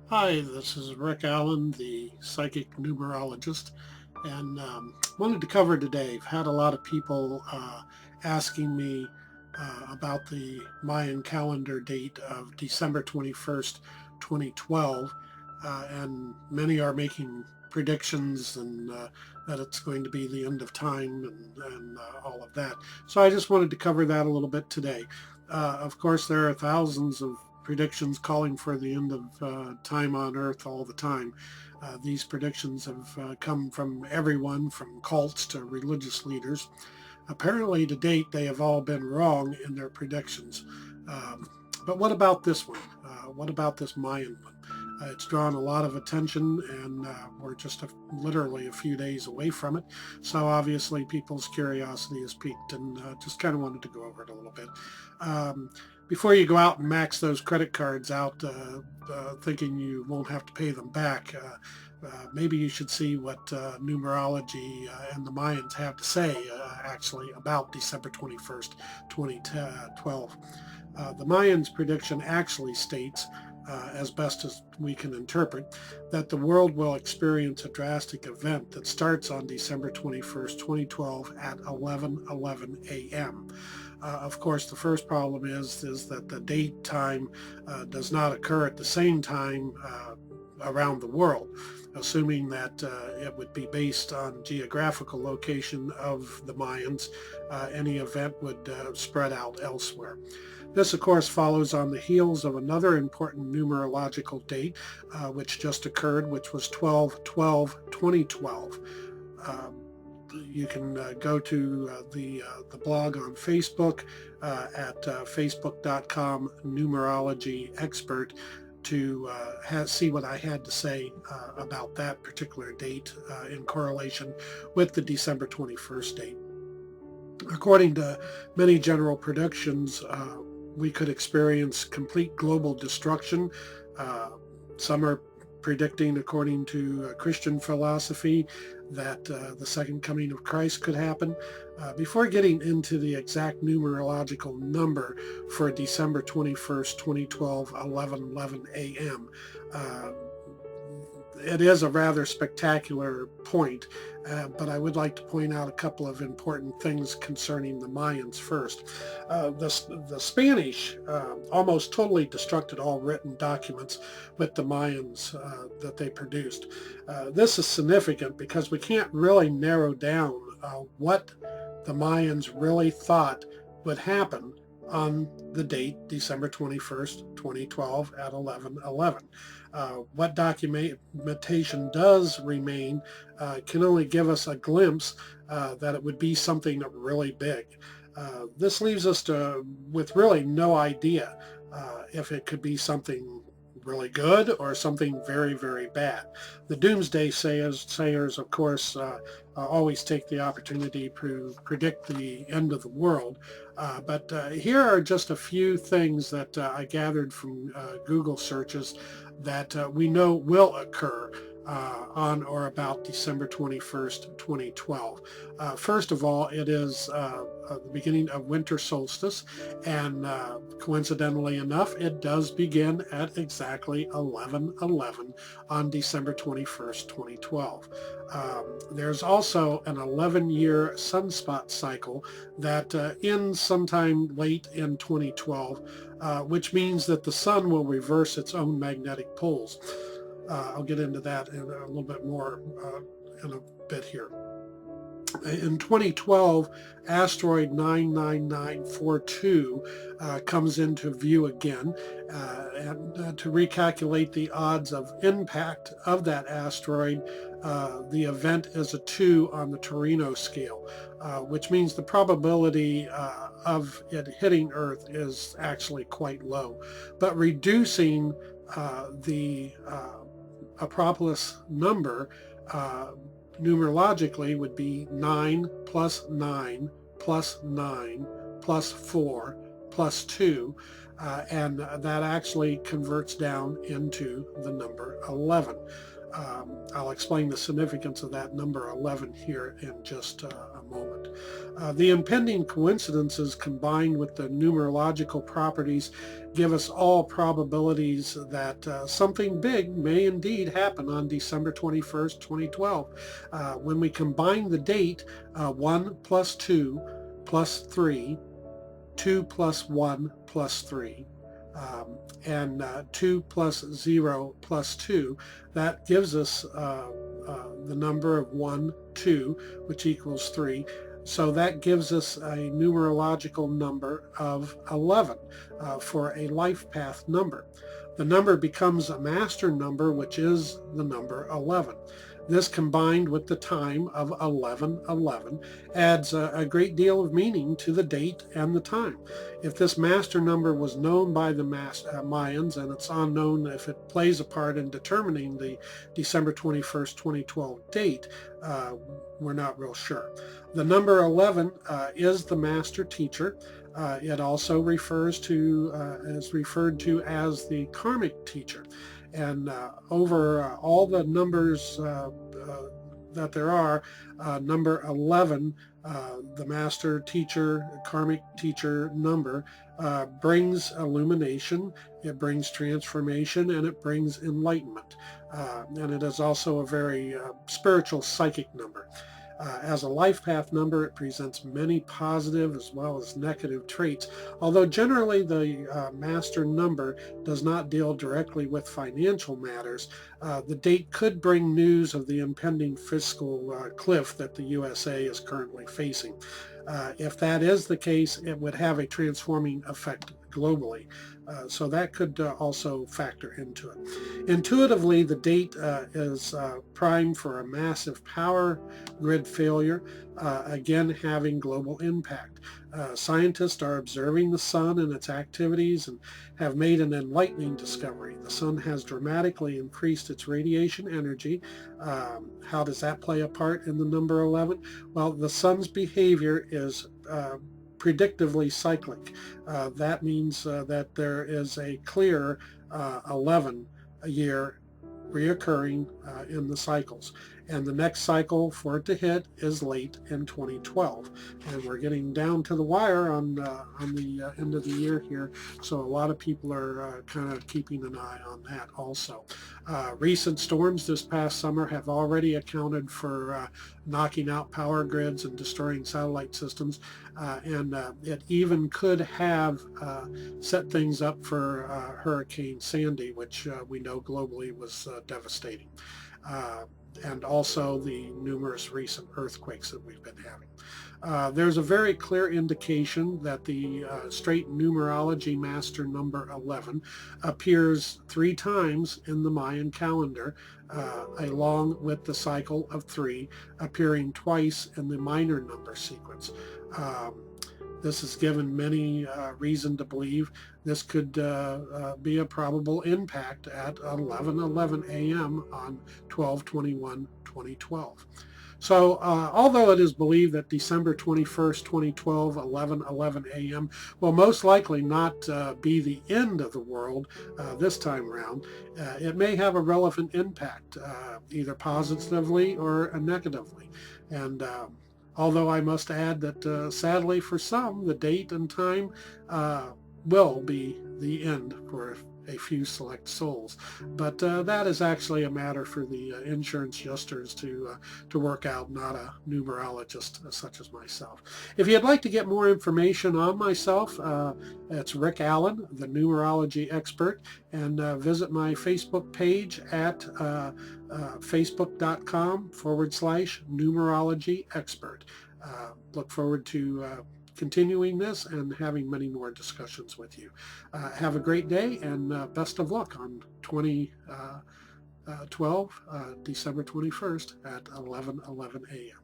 Hi, this is Rick Allen, the psychic numerologist, and wanted to cover today. I've had a lot of people asking me about the Mayan calendar date of December 21st, 2012, and many are making predictions and that it's going to be the end of time and all of that. So I just wanted to cover that a little bit today. Of course, there are thousands of predictions calling for the end of time on Earth all the time. These predictions have come from everyone, from cults to religious leaders. Apparently, to date, they have all been wrong in their predictions. Um, but what about this one? What about this Mayan one? It's drawn a lot of attention, and we're just literally a few days away from it. So obviously, people's curiosity is piqued, and just kind of wanted to go over it a little bit. Um, Before you go out and max those credit cards out, thinking you won't have to pay them back, maybe you should see what numerology and the Mayans have to say actually about December 21st, 2012. The Mayans' prediction actually states, as best as we can interpret, that the world will experience a drastic event that starts on December 21st, 2012 at 11:11 a.m. Of course, the first problem is that the date time does not occur at the same time around the world, assuming that it would be based on geographical location of the Mayans. Any event would spread out elsewhere. This, of course, follows on the heels of another important numerological date, which just occurred, which was 12/12/2012. You can go to the blog on Facebook at facebook.com numerology expert to see what I had to say about that particular date in correlation with the December 21st date. According to many general predictions, we could experience complete global destruction. Uh, some are predicting, according to Christian philosophy, that the second coming of Christ could happen. Before getting into the exact numerological number for December 21st, 2012, 11:11 a.m., it is a rather spectacular point, but I would like to point out a couple of important things concerning the Mayans first. The Spanish almost totally destructed all written documents with the Mayans that they produced. This is significant because we can't really narrow down what the Mayans really thought would happen on the date December 21st, 2012 at 11:11. What documentation does remain can only give us a glimpse that it would be something really big. This leaves us with really no idea if it could be something really good or something very, very bad. The doomsday sayers, of course, always take the opportunity to predict the end of the world. But here are just a few things that I gathered from Google searches that we know will occur on or about December 21st, 2012. First of all, it is the beginning of winter solstice, and coincidentally enough, it does begin at exactly 11:11 on December 21st, 2012. There's also an 11-year sunspot cycle that ends sometime late in 2012, which means that the sun will reverse its own magnetic poles. I'll get into that in a little bit more in a bit here. In 2012, asteroid 99942 comes into view again, and to recalculate the odds of impact of that asteroid, the event is a 2 on the Torino scale, which means the probability of it hitting Earth is actually quite low. But reducing the Apophis number numerologically would be 9 plus 9 plus 9 plus 4 plus 2, and that actually converts down into the number 11. I'll explain the significance of that number 11 here in just a moment. The impending coincidences combined with the numerological properties give us all probabilities that something big may indeed happen on December 21st, 2012. When we combine the date 1 plus 2 plus 3, 2 plus 1 plus 3, and 2 plus 0 plus 2, that gives us the number of 1, 2, which equals 3. So that gives us a numerological number of 11 for a life path number. The number becomes a master number, which is the number 11. This, combined with the time of 1111, adds a great deal of meaning to the date and the time. If this master number was known by the Mayans, and it's unknown if it plays a part in determining the December 21st, 2012 date, we're not real sure. The number 11 is the master teacher. It also is referred to as the karmic teacher. And over all the numbers that there are, number 11, the master teacher, karmic teacher number, brings illumination, it brings transformation, and it brings enlightenment. And it is also a very spiritual psychic number. As a life path number, it presents many positive as well as negative traits, although generally the master number does not deal directly with financial matters. The date could bring news of the impending fiscal cliff that the USA is currently facing. If that is the case, it would have a transforming effect globally. So that could also factor into it. Intuitively, the date is primed for a massive power grid failure, again having global impact. Scientists are observing the sun and its activities and have made an enlightening discovery. The sun has dramatically increased its radiation energy. How does that play a part in the number 11? Well, the sun's behavior is predictively cyclic. That means that there is a clear 11 a year reoccurring in the cycles. And the next cycle for it to hit is late in 2012. And we're getting down to the wire on the end of the year here. So a lot of people are kind of keeping an eye on that also. Recent storms this past summer have already accounted for knocking out power grids and destroying satellite systems. And it even could have set things up for Hurricane Sandy, which we know globally was devastating. And also the numerous recent earthquakes that we've been having. There's a very clear indication that the straight numerology master number 11 appears 3 times in the Mayan calendar, along with the cycle of 3 appearing twice in the minor number sequence. This has given many reason to believe this could be a probable impact at 11:11 a.m. on 12/21/2012. So although it is believed that December 21st, 2012, 11:11 a.m. will most likely not be the end of the world this time around, it may have a relevant impact, either positively or negatively. And although I must add that sadly for some, the date and time will be the end for a few select souls. But that is actually a matter for the insurance adjusters to work out, not a numerologist such as myself. If you'd like to get more information on myself, it's Rick Allen, the numerology expert, and visit my Facebook page at facebook.com/numerology expert. Look forward to continuing this and having many more discussions with you. Have a great day and best of luck on 2012, December 21st at 11:11 a.m.